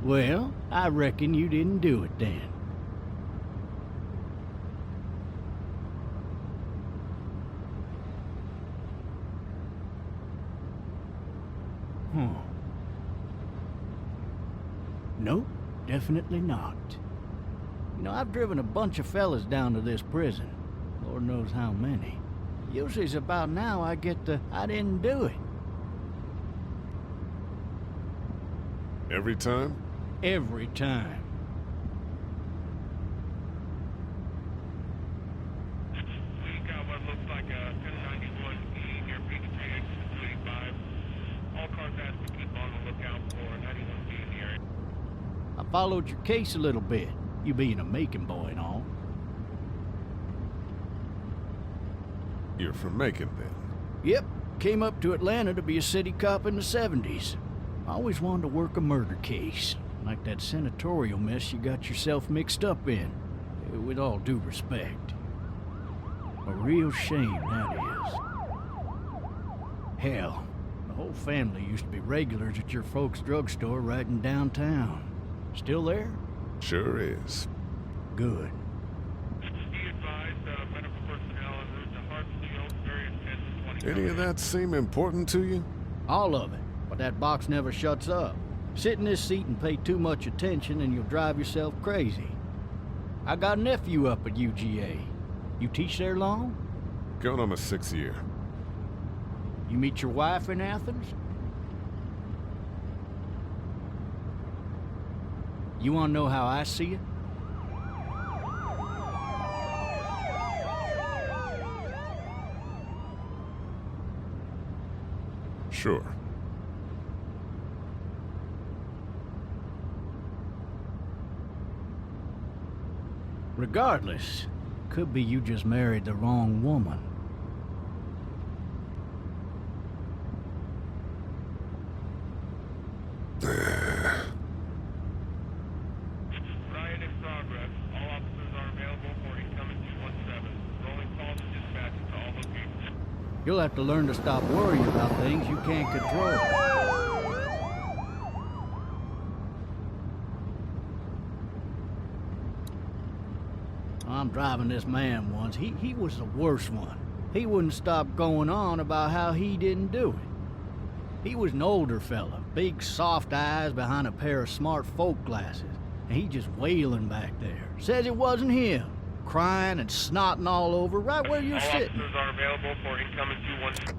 Well, I reckon you didn't do it then. Nope, definitely not. You know, I've driven a bunch of fellas down to this prison. Lord knows how many. Usually it's about now I get the, I didn't do it. Every time? Every time. We got what looks like a 1091E near Peachtree exit 285. All cars asked to keep on the lookout for 91B in the area. I followed your case a little bit, you being a Macon boy and all. You're from Macon, then? Yep, came up to Atlanta to be a city cop in the 70s. I always wanted to work a murder case, like that senatorial mess you got yourself mixed up in. With all due respect. A real shame, that is. Hell, the whole family used to be regulars at your folks' drugstore right in downtown. Still there? Sure is. Good. Be advised, medical personnel en route to Hartsfield, very intense 20. Any of that seem important to you? All of it. But that box never shuts up. Sit in this seat and pay too much attention and you'll drive yourself crazy. I got a nephew up at UGA. You teach there long? Going on my 6th year. You meet your wife in Athens? You wanna know how I see it? Sure. Regardless, could be you just married the wrong woman. Riot in progress. All officers are available for incoming 217. Rolling calls and dispatches to all locations. You'll have to learn to stop worrying about things you can't control. I'm driving this man once. He was the worst one. He wouldn't stop going on about how he didn't do it. He was an older fella, big soft eyes behind a pair of smart folk glasses. And he just wailing back there. Says it wasn't him. Crying and snotting all over right where you're All sitting. officers are available for incoming 217.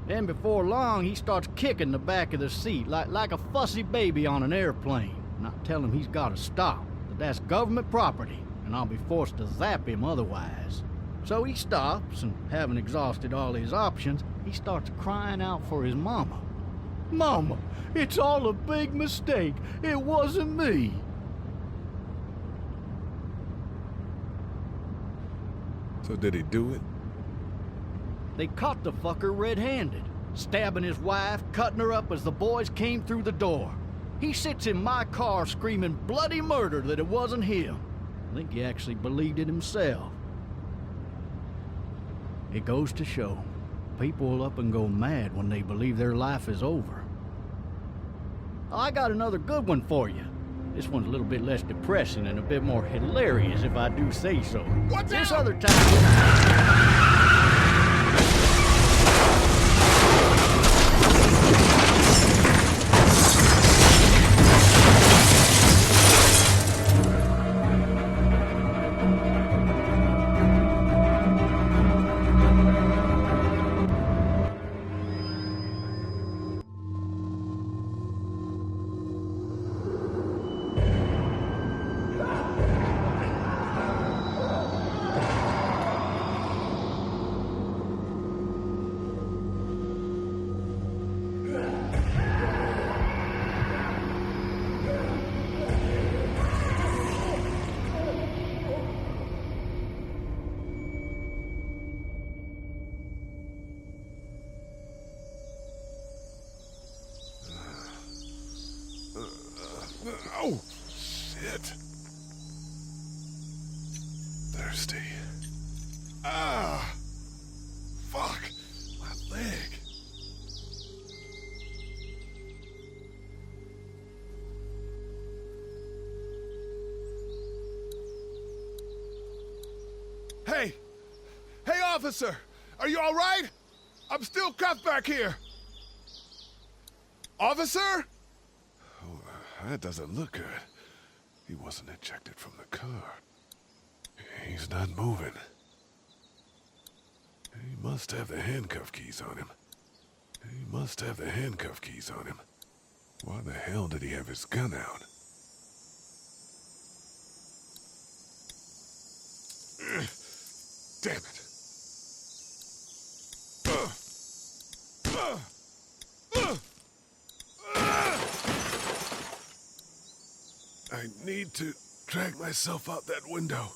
Then before long, he starts kicking the back of the seat like a fussy baby on an airplane. And I tell him he's got to stop, that that's government property, and I'll be forced to zap him otherwise. So he stops, and having exhausted all his options, he starts crying out for his mama. Mama, it's all a big mistake. It wasn't me. So did he do it? They caught the fucker red-handed, stabbing his wife, cutting her up as the boys came through the door. He sits in my car screaming bloody murder that it wasn't him. I think he actually believed it himself. It goes to show, people will up and go mad when they believe their life is over. I got another good one for you. This one's a little bit less depressing and a bit more hilarious, if I do say so. What's This up? other time... Oh, shit. Thirsty. Ah! Fuck! My leg. Hey! Hey, officer! Are you all right? I'm still cuffed back here! Officer? Oh, that doesn't look good. He wasn't ejected from the car. He's not moving. He must have the handcuff keys on him. He must have the handcuff keys on him. Why the hell did he have his gun out? Damn it. I need to drag myself out that window.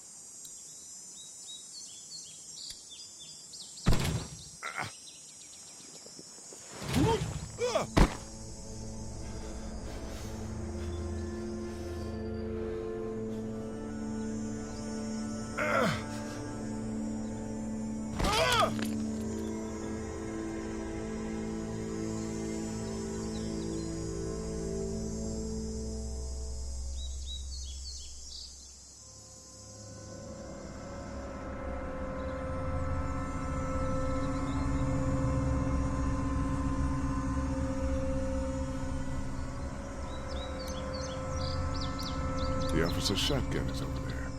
The officer's shotgun is over there.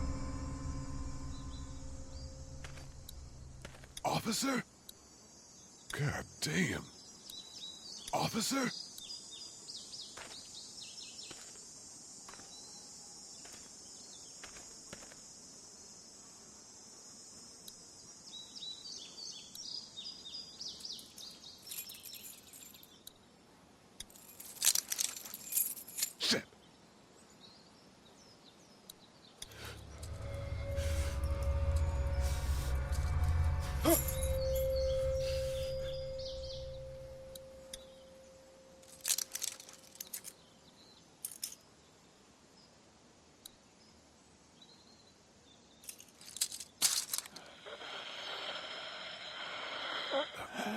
Officer? God damn. Officer? Shit.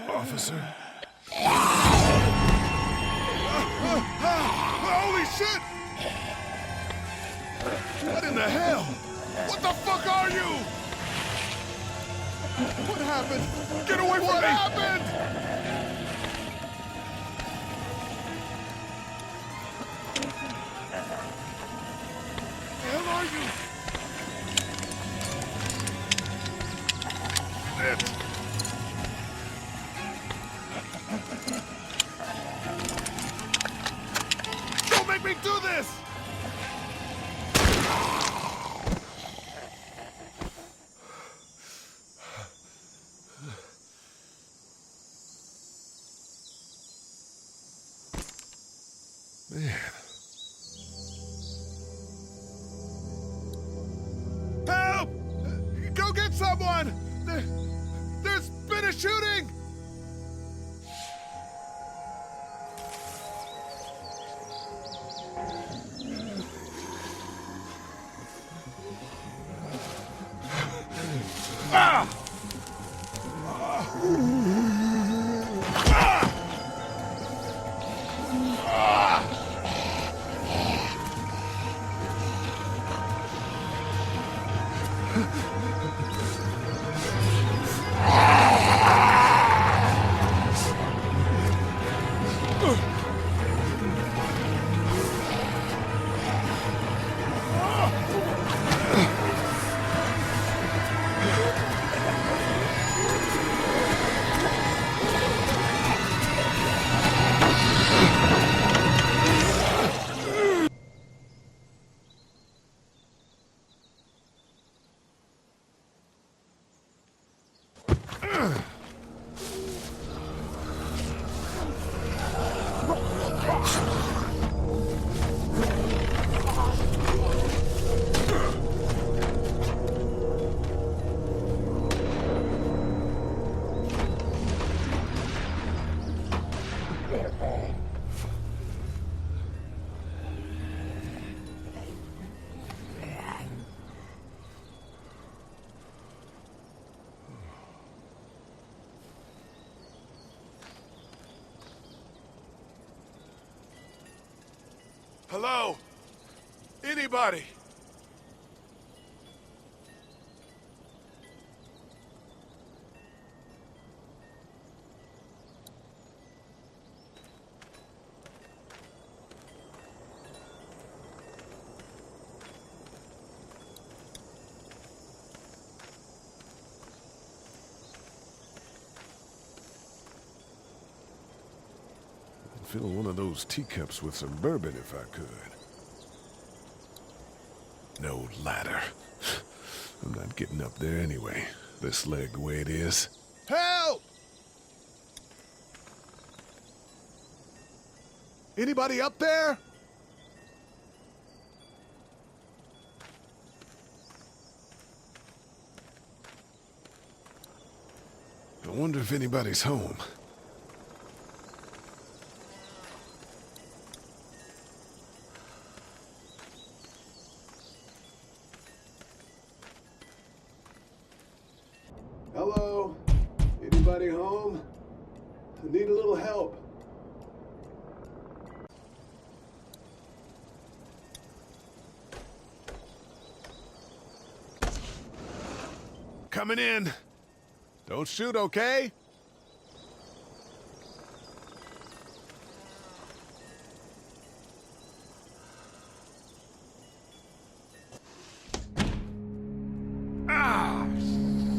Officer? Holy shit! What in the hell? What the fuck are you? What happened? Get away from me! What happened? The hell are you? Shit! Don't make me do this! Man. Help! Go get someone! There's been a shooting! Ah! Hello? Anybody? fill one of those teacups with some bourbon if I could. No ladder. I'm not getting up there anyway. This leg the way it is. Help! Anybody up there? I wonder if anybody's home. Hello? Anybody home? I need a little help. Coming in. Don't shoot, okay? Ah!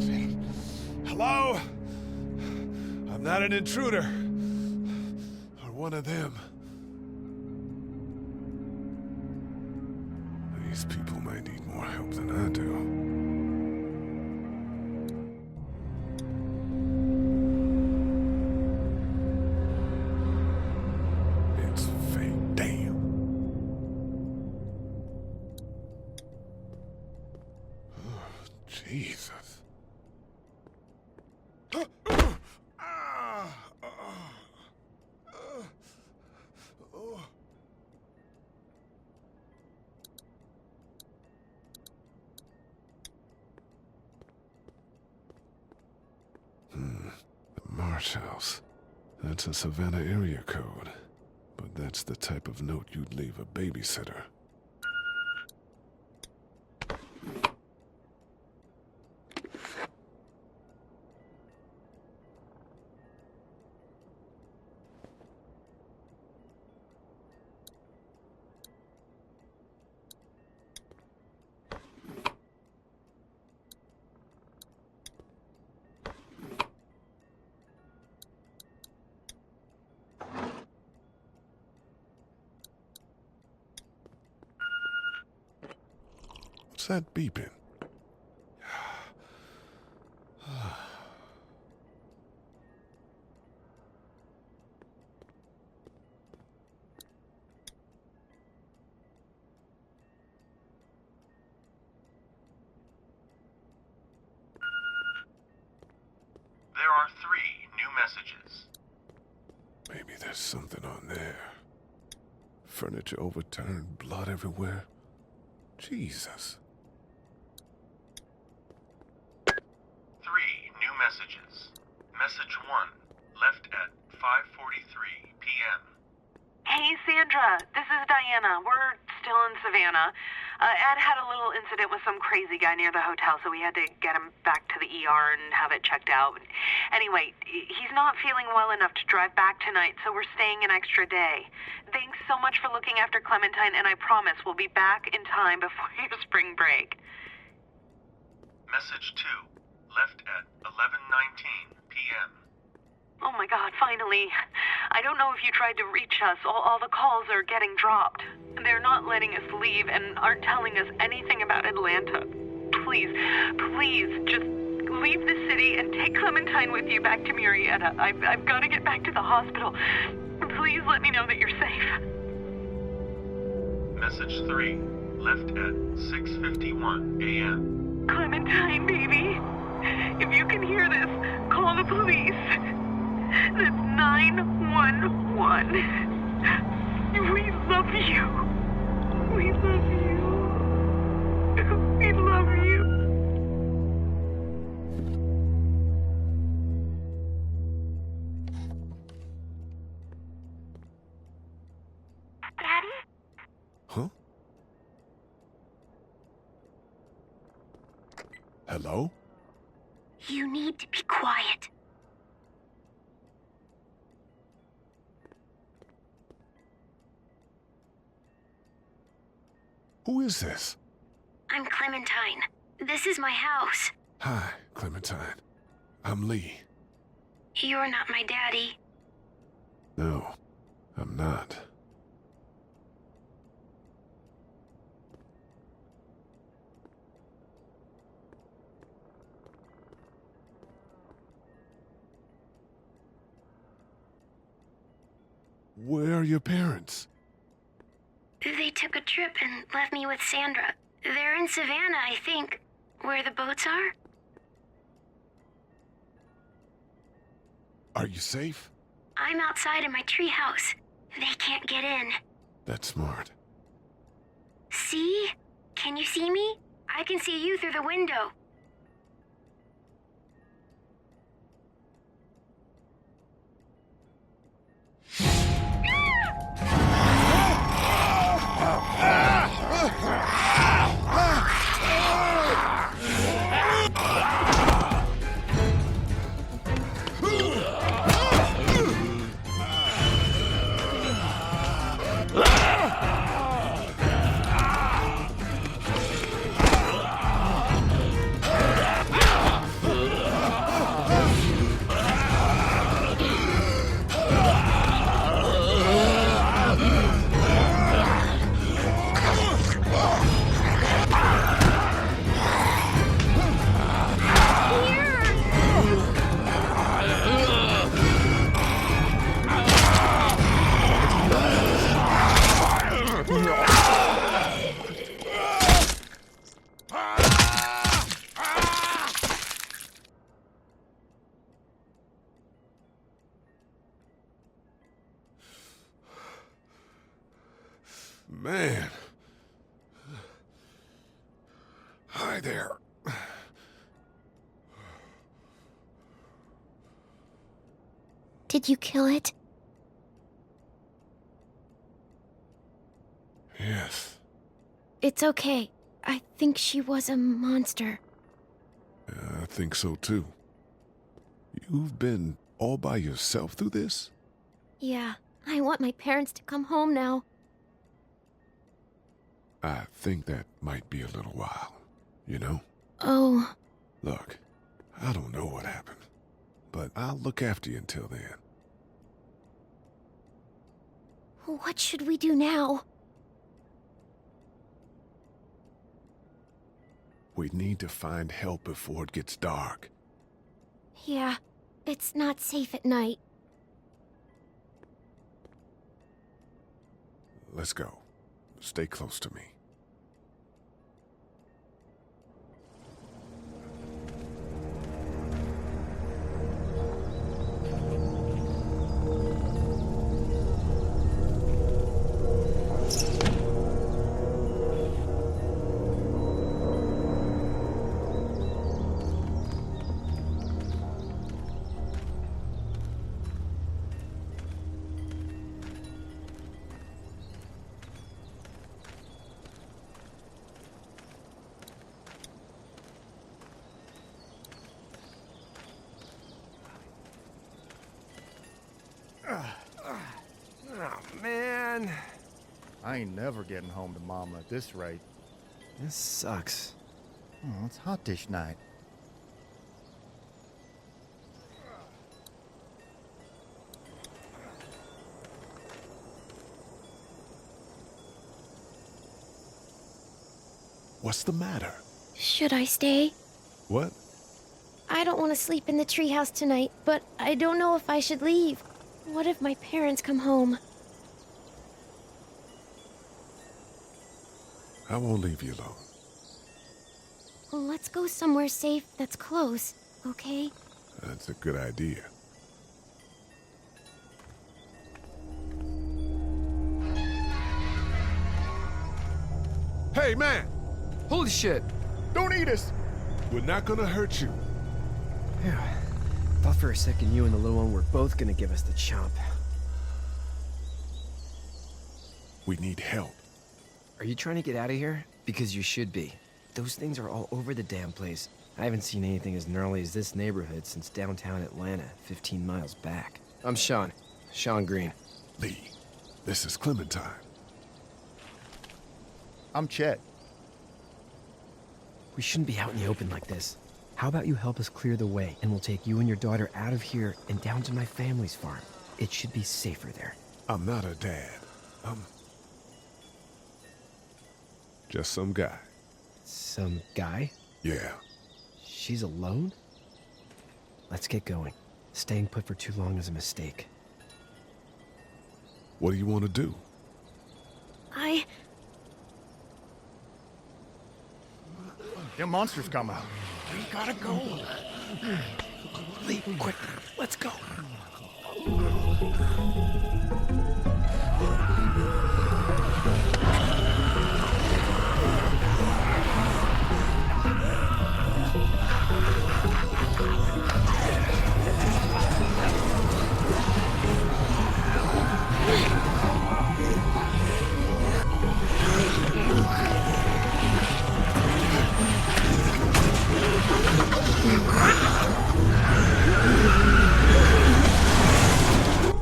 Shit. Hello? I'm not an intruder. Or one of them. These people might need more help than I do. Jesus. The Marsh House. That's a Savannah area code. But that's the type of note you'd leave a babysitter. What's that beeping? There are 3 new messages. Maybe there's something on there. Furniture overturned, blood everywhere. Jesus. 3 new messages. Message 1, left at 5:43 p.m. Hey, Sandra. This is Diana. We're still in Savannah. Ed had a little incident with some crazy guy near the hotel, so we had to get him back to the ER and have it checked out. Anyway, he's not feeling well enough to drive back tonight, so we're staying an extra day. Thanks so much for looking after Clementine, and I promise we'll be back in time before your spring break. Message 2, left at 11:19 p.m. Oh my God, finally. I don't know if you tried to reach us. All the calls are getting dropped. They're not letting us leave and aren't telling us anything about Atlanta. Please, just leave the city and take Clementine with you back to Murrieta. I've got to get back to the hospital. Please let me know that you're safe. Message 3, left at 6:51 a.m. Clementine, baby. If you can hear this, call the police. That's 911. We love you. We love you. We love you. Daddy? Huh? Hello? You need to be quiet. Who is this? I'm Clementine. This is my house. Hi, Clementine. I'm Lee. You're not my daddy. No, I'm not. Where are your parents? They took a trip and left me with Sandra. They're in Savannah, I think, where the boats are. Are you safe? I'm outside in my treehouse. They can't get in. That's smart. See? Can you see me? I can see you through the window. Man. Hi there. Did you kill it? Yes. It's okay. I think she was a monster. I think so too. You've been all by yourself through this? Yeah, I want my parents to come home now. I think that might be a little while, you know? Oh. Look, I don't know what happened, but I'll look after you until then. What should we do now? We need to find help before it gets dark. Yeah, it's not safe at night. Let's go. Stay close to me. Oh, man. I ain't never getting home to Mama at this rate. This sucks. Oh, it's hot dish night. What's the matter? Should I stay? What? I don't want to sleep in the treehouse tonight, but I don't know if I should leave. What if my parents come home? I won't leave you alone. Let's go somewhere safe that's close, okay? That's a good idea. Hey, man! Holy shit! Don't eat us! We're not gonna hurt you. Phew. Thought for a second you and the little one were both gonna give us the chomp. We need help. Are you trying to get out of here? Because you should be. Those things are all over the damn place. I haven't seen anything as gnarly as this neighborhood since downtown Atlanta, 15 miles back. I'm Sean. Sean Green. Lee, this is Clementine. I'm Chet. We shouldn't be out in the open like this. How about you help us clear the way, and we'll take you and your daughter out of here and down to my family's farm. It should be safer there. I'm not her dad. I'm just some guy. Some guy? Yeah. She's alone? Let's get going. Staying put for too long is a mistake. What do you want to do? Them monsters come out. We gotta go. Lee, quick, let's go.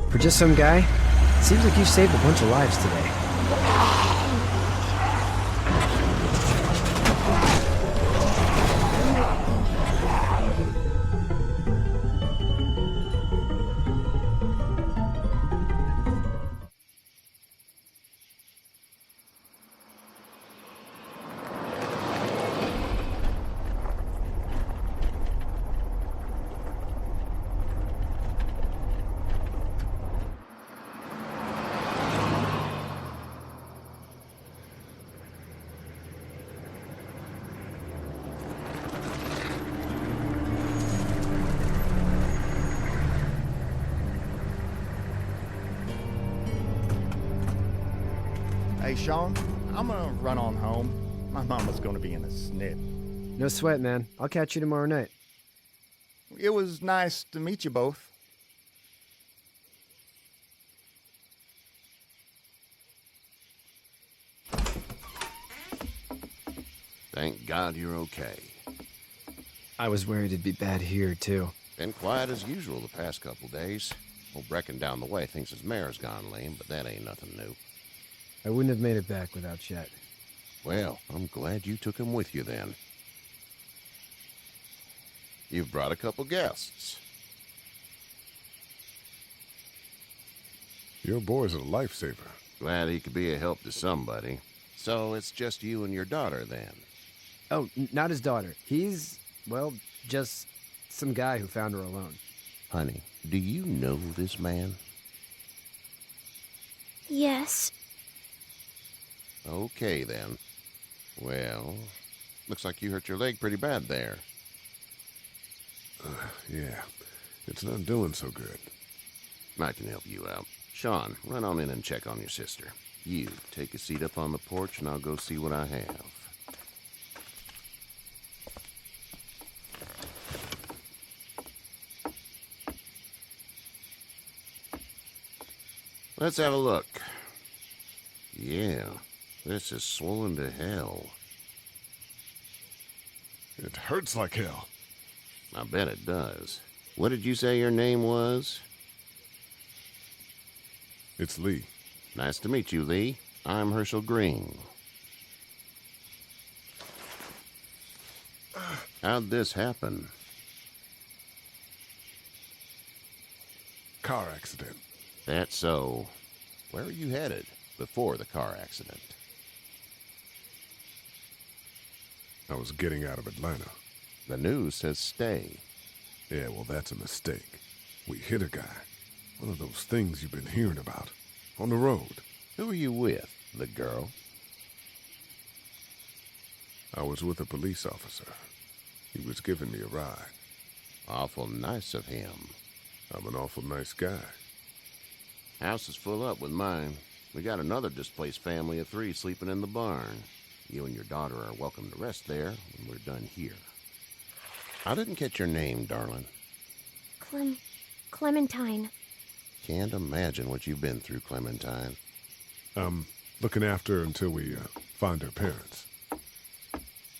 For just some guy, seems like you've saved a bunch of lives today. Hey, Sean, I'm gonna run on home. My mama's gonna be in a snip. No sweat, man. I'll catch you tomorrow night. It was nice to meet you both. Thank God you're okay. I was worried it'd be bad here, too. Been quiet as usual the past couple days. Old Brecken down the way thinks his mare's gone lame, but that ain't nothing new. I wouldn't have made it back without Chet. Well, I'm glad you took him with you then. You've brought a couple guests. Your boy's a lifesaver. Glad he could be a help to somebody. So it's just you and your daughter then? Oh, not his daughter. He's, well, just some guy who found her alone. Honey, do you know this man? Yes. Okay, then. Well, looks like you hurt your leg pretty bad there. Yeah, it's not doing so good. I can help you out. Sean, run on in and check on your sister. You, take a seat up on the porch and I'll go see what I have. Let's have a look. Yeah, this is swollen to hell. It hurts like hell. I bet it does. What did you say your name was? It's Lee. Nice to meet you, Lee. I'm Herschel Green. How'd this happen? Car accident. That's so. Where were you headed before the car accident? I was getting out of Atlanta. The news says stay. Yeah, well, that's a mistake. We hit a guy. One of those things you've been hearing about. On the road. Who were you with? The girl? I was with a police officer. He was giving me a ride. Awful nice of him. I'm an awful nice guy. House is full up with mine. We got another displaced family of 3 sleeping in the barn. You and your daughter are welcome to rest there when we're done here. I didn't catch your name, darling. Clementine. Can't imagine what you've been through, Clementine. I'm looking after her until we find her parents.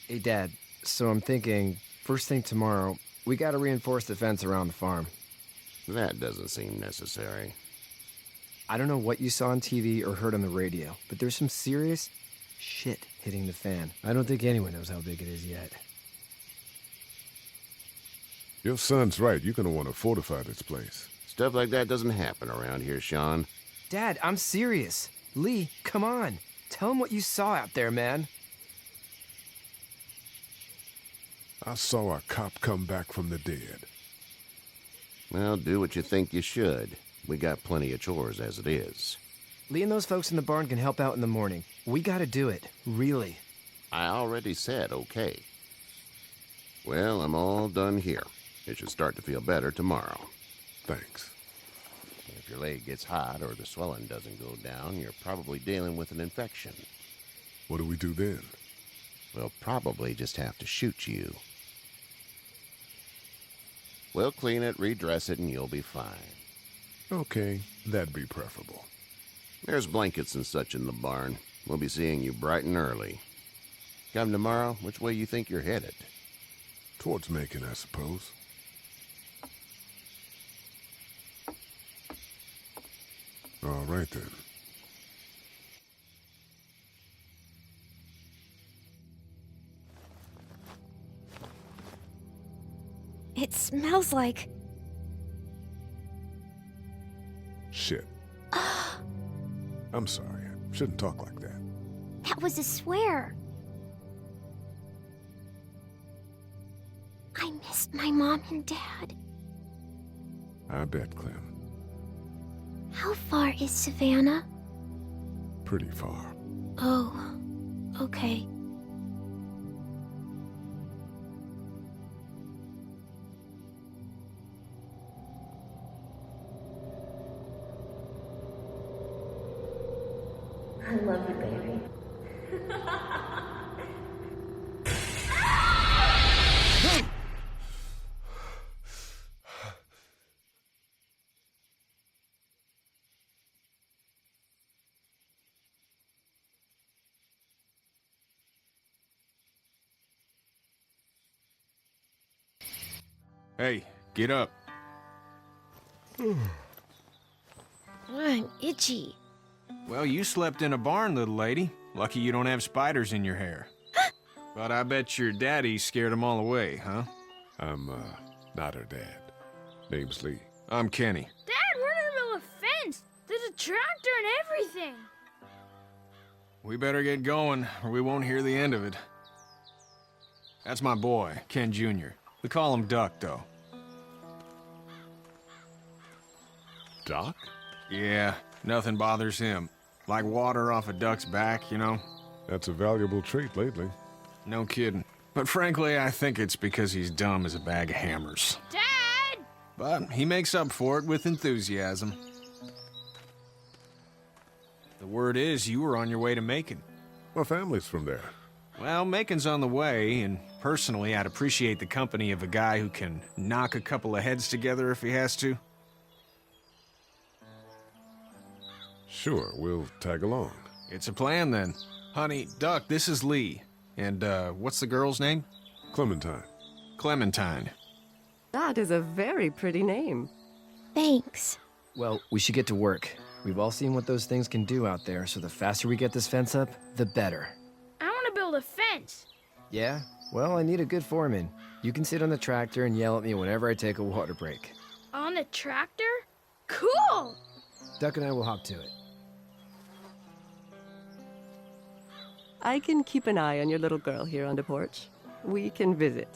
Hey, Dad, so I'm thinking, first thing tomorrow, we gotta reinforce the fence around the farm. That doesn't seem necessary. I don't know what you saw on TV or heard on the radio, but there's some serious shit hitting the fan. I don't think anyone knows how big it is yet. Your son's right. You're gonna want to fortify this place. Stuff like that doesn't happen around here, Sean. Dad, I'm serious. Lee, come on. Tell him what you saw out there, man. I saw a cop come back from the dead. Well, do what you think you should. We got plenty of chores as it is. Lee and those folks in the barn can help out in the morning. We gotta do it. Really. I already said okay. Well, I'm all done here. It should start to feel better tomorrow. Thanks. If your leg gets hot or the swelling doesn't go down, you're probably dealing with an infection. What do we do then? We'll probably just have to shoot you. We'll clean it, redress it, and you'll be fine. Okay, that'd be preferable. There's blankets and such in the barn. We'll be seeing you bright and early. Come tomorrow, which way you think you're headed? Towards Macon, I suppose. All right, then. It smells like... Shit. I'm sorry. I shouldn't talk like that. That was a swear. I missed my mom and dad. I bet, Clem. How far is Savannah? Pretty far. Oh, okay. I love you, baby. Hey, get up. I'm itchy. Well, you slept in a barn, little lady. Lucky you don't have spiders in your hair. But I bet your daddy scared them all away, huh? I'm, not her dad. Name's Lee. I'm Kenny. Dad, we're in the middle of a fence. There's a tractor and everything. We better get going, or we won't hear the end of it. That's my boy, Ken Jr. We call him Duck, though. Doc? Yeah, nothing bothers him. Like water off a duck's back, you know? That's a valuable trait lately. No kidding. But frankly, I think it's because he's dumb as a bag of hammers. Dad! But he makes up for it with enthusiasm. The word is you were on your way to Macon. My family's from there. Well, Macon's on the way, and personally, I'd appreciate the company of a guy who can knock a couple of heads together if he has to. Sure, we'll tag along. It's a plan, then. Honey, Duck, this is Lee. And, what's the girl's name? Clementine. Clementine. That is a very pretty name. Thanks. Well, we should get to work. We've all seen what those things can do out there, so the faster we get this fence up, the better. I want to build a fence. Yeah? Well, I need a good foreman. You can sit on the tractor and yell at me whenever I take a water break. On the tractor? Cool! Duck and I will hop to it. I can keep an eye on your little girl here on the porch. We can visit.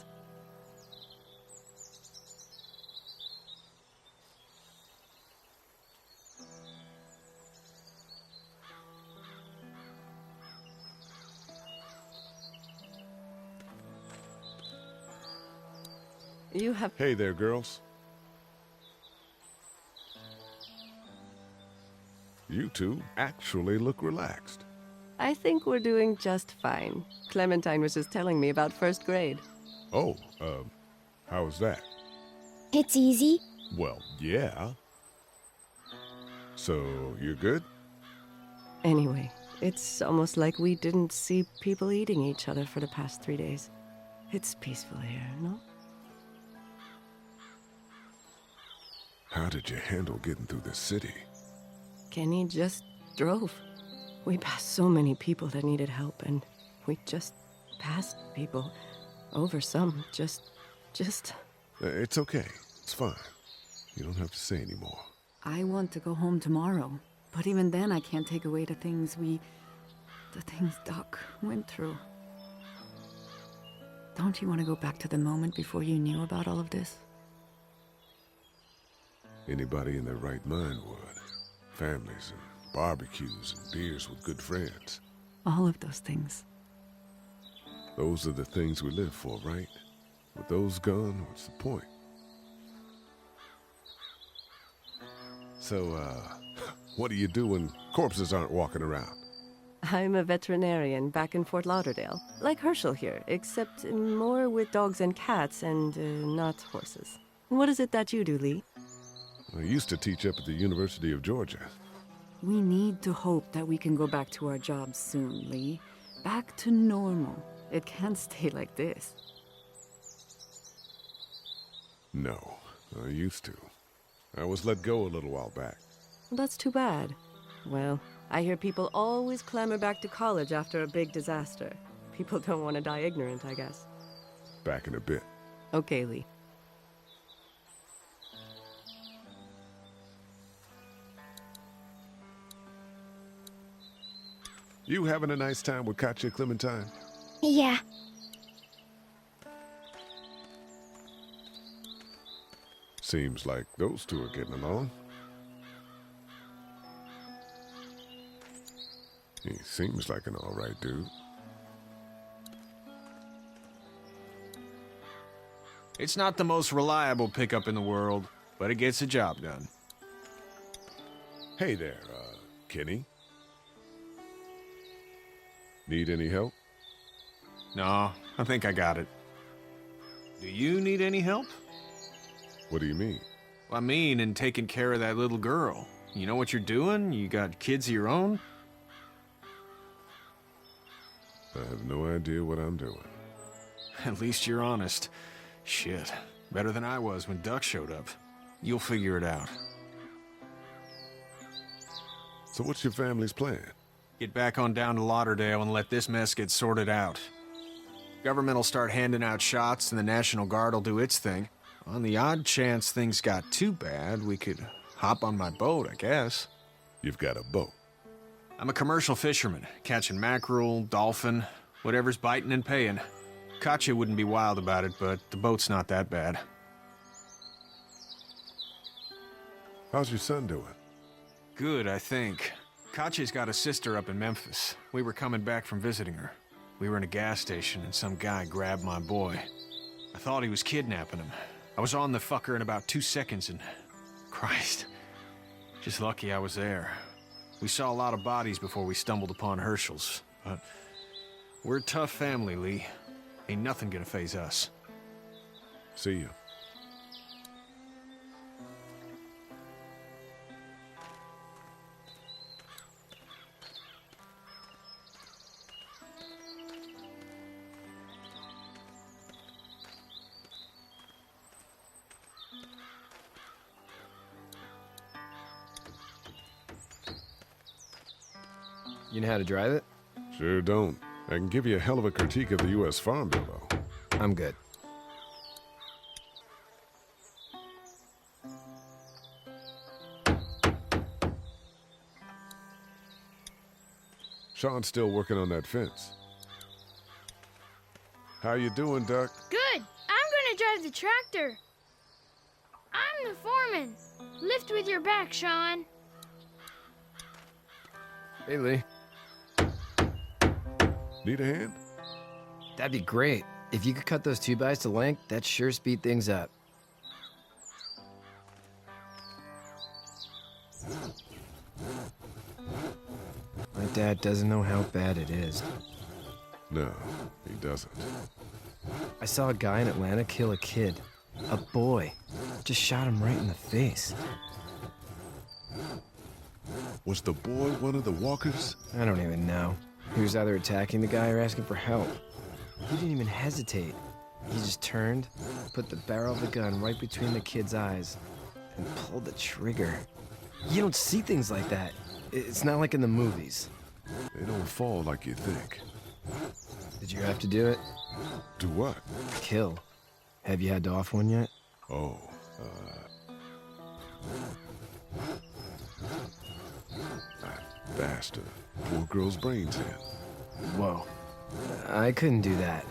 You have... Hey there, girls. You two actually look relaxed. I think we're doing just fine. Clementine was just telling me about first grade. Oh, how was that? It's easy. Well, yeah. So, you're good? Anyway, it's almost like we didn't see people eating each other for the past 3 days. It's peaceful here, no? How did you handle getting through the city? Kenny just drove. We passed so many people that needed help, and we just passed people. Over some, just... It's okay. It's fine. You don't have to say anymore. I want to go home tomorrow. But even then, I can't take away the things Doc went through. Don't you want to go back to the moment before you knew about all of this? Anybody in their right mind would. Families and barbecues and beers with good friends. All of those things. Those are the things we live for, right? With those gone, what's the point? So, what do you do when corpses aren't walking around? I'm a veterinarian back in Fort Lauderdale. Like Herschel here, except more with dogs and cats and not horses. What is it that you do, Lee? I used to teach up at the University of Georgia. We need to hope that we can go back to our jobs soon, Lee. Back to normal. It can't stay like this. No, I used to. I was let go a little while back. That's too bad. Well, I hear people always clamor back to college after a big disaster. People don't want to die ignorant, I guess. Back in a bit. Okay, Lee. You having a nice time with Katya, Clementine? Yeah. Seems like those two are getting along. He seems like an all right dude. It's not the most reliable pickup in the world, but it gets the job done. Hey there, Kenny. Need any help? No, I think I got it. Do you need any help? What do you mean? Well, I mean in taking care of that little girl. You know what you're doing? You got kids of your own? I have no idea what I'm doing. At least you're honest. Shit. Better than I was when Duck showed up. You'll figure it out. So what's your family's plan? Get back on down to Lauderdale and let this mess get sorted out. Government will start handing out shots and the National Guard will do its thing. On the odd chance things got too bad, we could hop on my boat, I guess. You've got a boat? I'm a commercial fisherman, catching mackerel, dolphin, whatever's biting and paying. Katya wouldn't be wild about it, but the boat's not that bad. How's your son doing? Good, I think. Katya's got a sister up in Memphis. We were coming back from visiting her. We were in a gas station and some guy grabbed my boy. I thought he was kidnapping him. I was on the fucker in about 2 seconds and... Christ. Just lucky I was there. We saw a lot of bodies before we stumbled upon Herschel's, but... We're a tough family, Lee. Ain't nothing gonna faze us. See you. You know how to drive it? Sure don't. I can give you a hell of a critique of the U.S. Farm Bill, though. I'm good. Sean's still working on that fence. How you doing, Duck? Good. I'm gonna drive the tractor. I'm the foreman. Lift with your back, Sean. Hey, Lee. Need a hand? That'd be great. If you could cut those 2x to length, that'd sure speed things up. My dad doesn't know how bad it is. No, he doesn't. I saw a guy in Atlanta kill a kid. A boy. Just shot him right in the face. Was the boy one of the walkers? I don't even know. He was either attacking the guy or asking for help. He didn't even hesitate. He just turned, put the barrel of the gun right between the kid's eyes, and pulled the trigger. You don't see things like that. It's not like in the movies. They don't fall like you think. Did you have to do it? Do what? Kill. Have you had to off one yet? I bashed a poor girl's brains in. Whoa. I couldn't do that.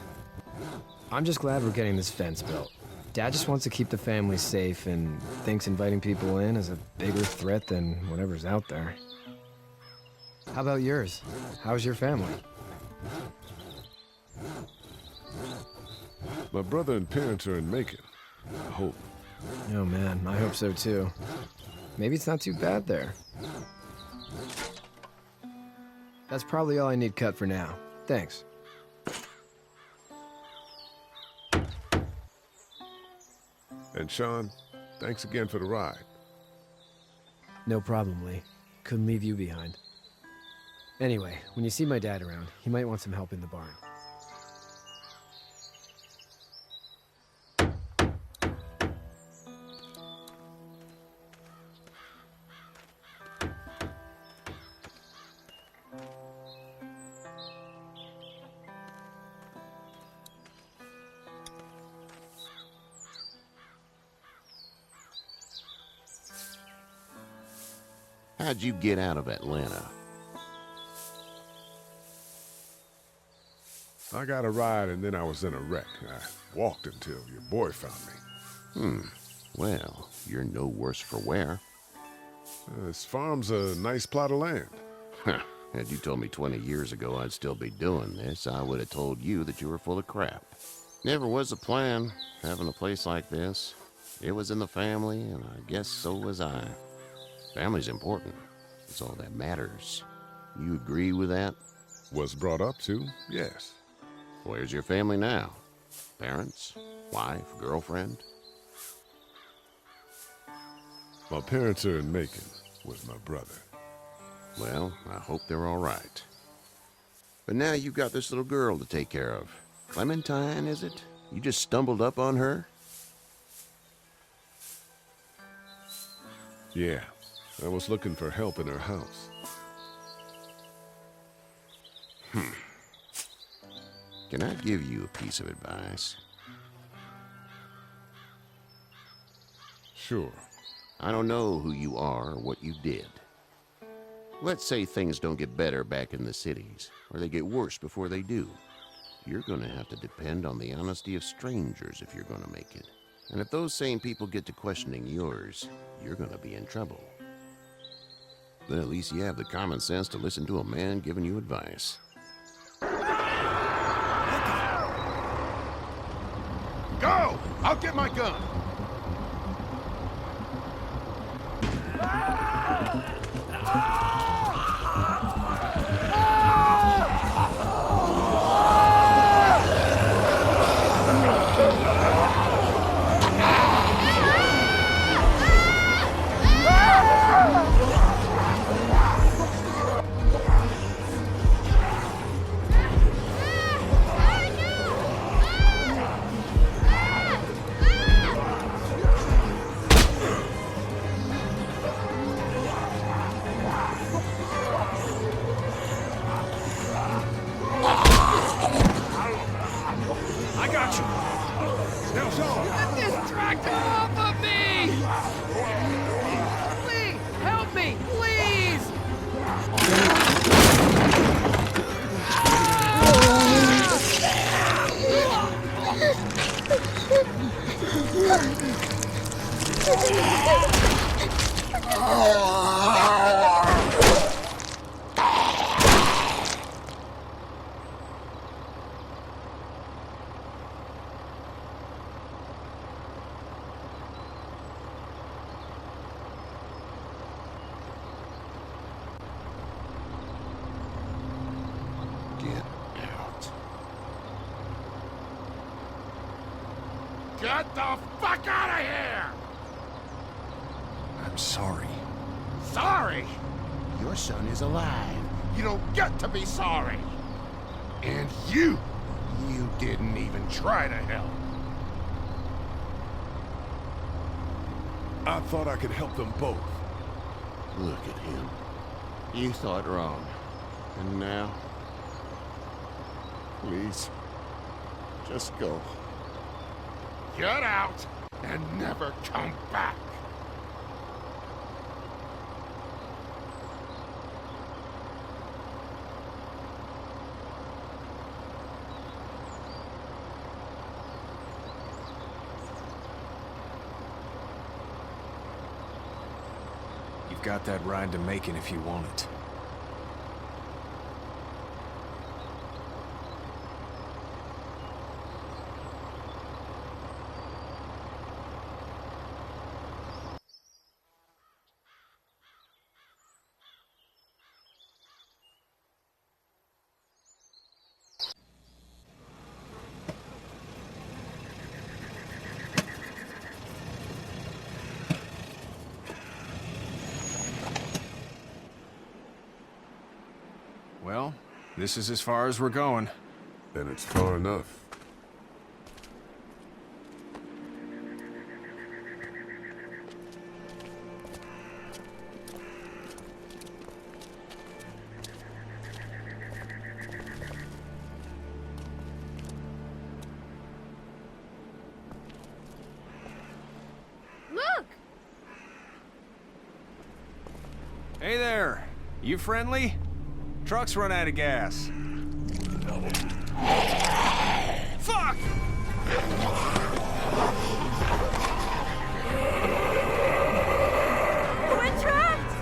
I'm just glad we're getting this fence built. Dad just wants to keep the family safe and thinks inviting people in is a bigger threat than whatever's out there. How about yours? How's your family? My brother and parents are in Macon. I hope. Oh man, I hope so too. Maybe it's not too bad there. That's probably all I need cut for now. Thanks. And Sean, thanks again for the ride. No problem, Lee. Couldn't leave you behind. Anyway, when you see my dad around, he might want some help in the barn. How'd you get out of Atlanta? I got a ride and then I was in a wreck. I walked until your boy found me. Well, you're no worse for wear. This farm's a nice plot of land. Had you told me 20 years ago I'd still be doing this, I would have told you that you were full of crap. Never was a plan, having a place like this. It was in the family, and I guess so was I. Family's important. It's all that matters. You agree with that? Was brought up to, yes. Where's your family now? Parents? Wife? Girlfriend? My parents are in Macon with my brother. Well, I hope they're all right. But now you've got this little girl to take care of. Clementine, is it? You just stumbled up on her? Yeah, I was looking for help in her house. Can I give you a piece of advice? Sure. I don't know who you are or what you did. Let's say things don't get better back in the cities, or they get worse before they do. You're gonna have to depend on the honesty of strangers if you're gonna make it. And if those same people get to questioning yours, you're gonna be in trouble. Then at least you have the common sense to listen to a man giving you advice. Go! I'll get my gun! Get the fuck out of here! I'm sorry. Sorry? Your son is alive. You don't get to be sorry. And you didn't even try to help. I thought I could help them both. Look at him. You thought wrong. And now? Please, just go. Get out and never come back. You've got that ride to Macon if you want it. Well, this is as far as we're going. Then it's far enough. Look! Hey there! You friendly? Truck's run out of gas. Fuck! We're trapped!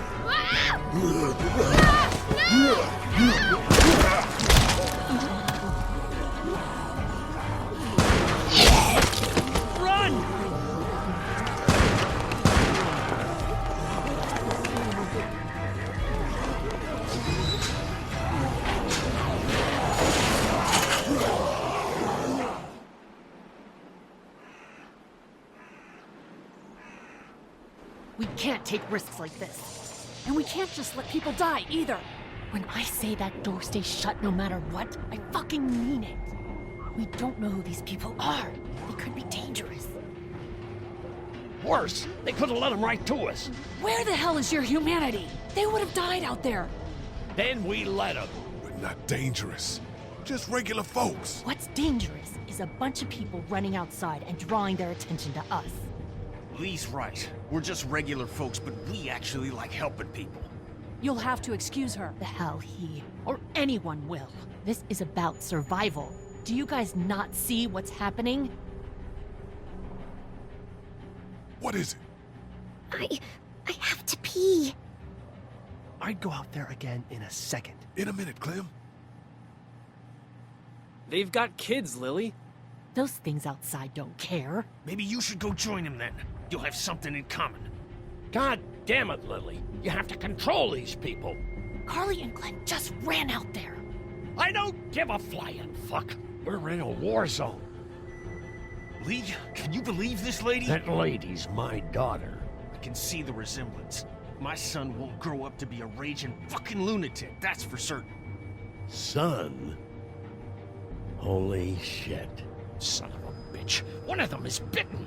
Run! We can't take risks like this. And we can't just let people die, either. When I say that door stays shut no matter what, I fucking mean it. We don't know who these people are. They could be dangerous. Worse, they could have let them right to us. Where the hell is your humanity? They would have died out there. Then we let them. We're not dangerous. Just regular folks. What's dangerous is a bunch of people running outside and drawing their attention to us. Lee's right. We're just regular folks, but we actually like helping people. You'll have to excuse her. The hell he or anyone will. This is about survival. Do you guys not see what's happening? What is it? I have to pee. I'd go out there again in a second. In a minute, Clem. They've got kids, Lily. Those things outside don't care. Maybe you should go join them then. You'll have something in common. God damn it, Lily. You have to control these people. Carly and Glenn just ran out there. I don't give a flying fuck. We're in a war zone. Lee, can you believe this lady? That lady's my daughter. I can see the resemblance. My son won't grow up to be a raging fucking lunatic, that's for certain. Son? Holy shit. Son of a bitch. One of them is bitten.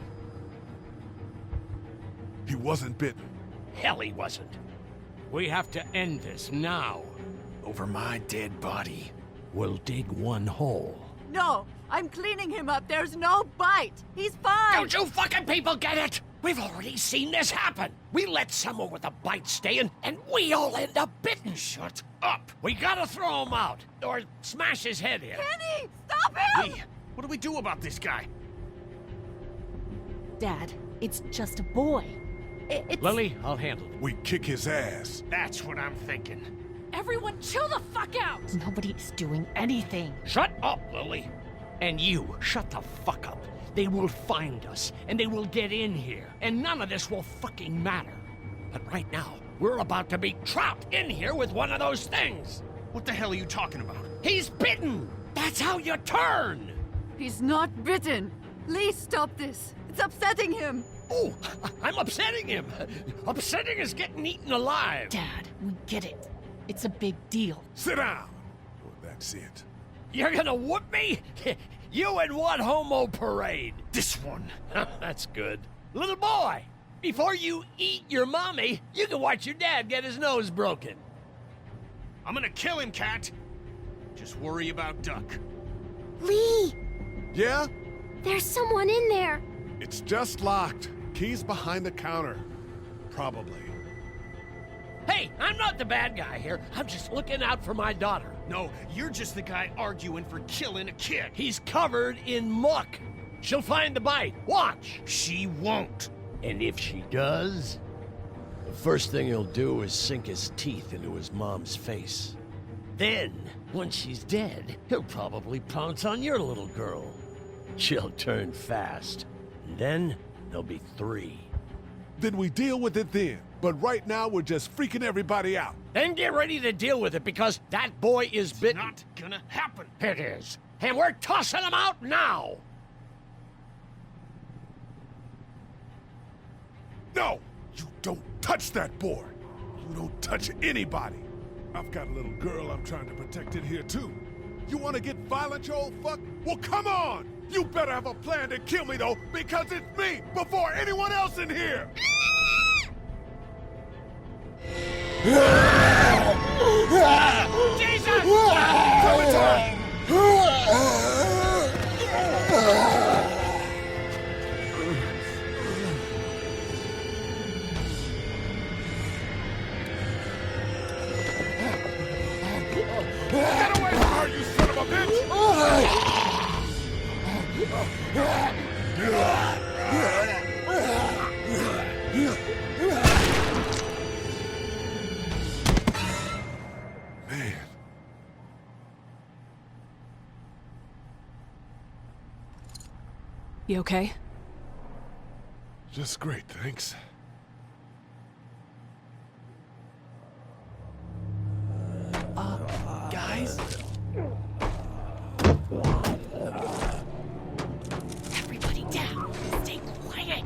He wasn't bitten. Hell, he wasn't. We have to end this now. Over my dead body. We'll dig one hole. No, I'm cleaning him up. There's no bite. He's fine. Don't you fucking people get it? We've already seen this happen. We let someone with a bite stay in, and we all end up bitten. Shut up. We gotta throw him out, or smash his head in. Kenny, stop him! Lee, what do we do about this guy? Dad, it's just a boy. It's... Lily, I'll handle it. We kick his ass. That's what I'm thinking. Everyone chill the fuck out! Nobody is doing anything. Shut up, Lily. And you, shut the fuck up. They will find us, and they will get in here, and none of this will fucking matter. But right now, we're about to be trapped in here with one of those things. What the hell are you talking about? He's bitten! That's how you turn! He's not bitten. Lee, stop this. It's upsetting him. Oh, I'm upsetting him. Upsetting is getting eaten alive. Dad, we get it. It's a big deal. Sit down. Well, that's it. You're gonna whoop me? You and what homo parade? This one. That's good. Little boy, before you eat your mommy, you can watch your dad get his nose broken. I'm gonna kill him, Cat. Just worry about Duck. Lee! Yeah? There's someone in there. It's just locked. Key's behind the counter. Probably. Hey, I'm not the bad guy here. I'm just looking out for my daughter. No, you're just the guy arguing for killing a kid. He's covered in muck. She'll find the bite. Watch. She won't. And if she does, The first thing he'll do is sink his teeth into his mom's face. Then, once she's dead, he'll probably pounce on your little girl. She'll turn fast. And then, there'll be 3. Then we deal with it then. But right now, we're just freaking everybody out. Then get ready to deal with it, because that boy is bitten. Not gonna happen. It is. And we're tossing him out now! No! You don't touch that boy! You don't touch anybody! I've got a little girl I'm trying to protect in here, too. You want to get violent, you old fuck? Well, come on! You better have a plan to kill me, though, because it's me before anyone else in here! Jesus! Get away from her, you son of a bitch! Man. You okay? Just great, thanks. Guys? Everybody down. Stay quiet.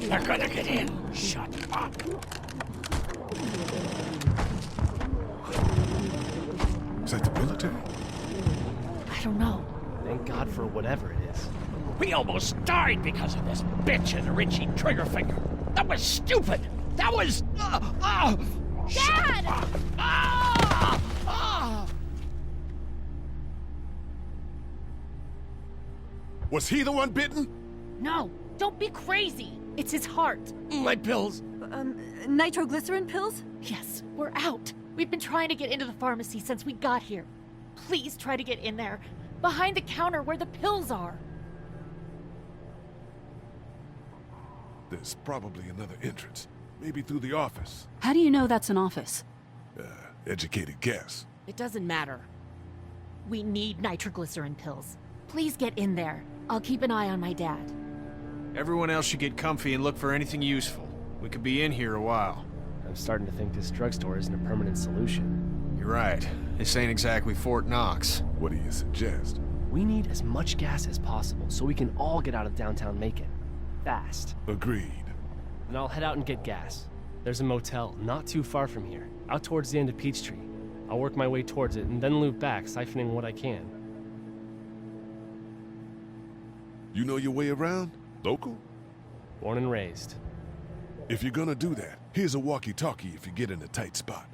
They're gonna get in. Shut up. Is that the military? I don't know. Thank God for whatever it is. We almost died because of this bitch and Richie Triggerfinger. That was stupid. That was... Dad! Was he the one bitten? No, don't be crazy. It's his heart. My pills. Nitroglycerin pills? Yes, we're out. We've been trying to get into the pharmacy since we got here. Please try to get in there. Behind the counter where the pills are. There's probably another entrance. Maybe through the office. How do you know that's an office? Educated guess. It doesn't matter. We need nitroglycerin pills. Please get in there. I'll keep an eye on my dad. Everyone else should get comfy and look for anything useful. We could be in here a while. I'm starting to think this drugstore isn't a permanent solution. You're right. This ain't exactly Fort Knox. What do you suggest? We need as much gas as possible so we can all get out of downtown Macon. Fast. Agreed. And I'll head out and get gas. There's a motel not too far from here, out towards the end of Peachtree. I'll work my way towards it and then loop back, siphoning what I can. You know your way around? Local? Born and raised. If you're gonna do that, here's a walkie-talkie if you get in a tight spot.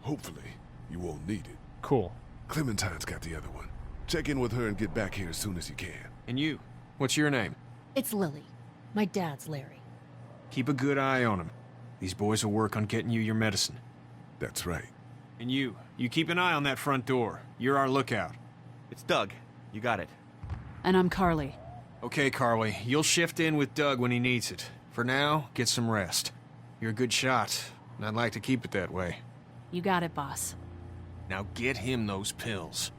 Hopefully, you won't need it. Cool. Clementine's got the other one. Check in with her and get back here as soon as you can. And you? What's your name? It's Lily. My dad's Larry. Keep a good eye on him. These boys will work on getting you your medicine. That's right. And you keep an eye on that front door. You're our lookout. It's Doug. You got it. And I'm Carly. Okay, Carly. You'll shift in with Doug when he needs it. For now, get some rest. You're a good shot, and I'd like to keep it that way. You got it, boss. Now get him those pills.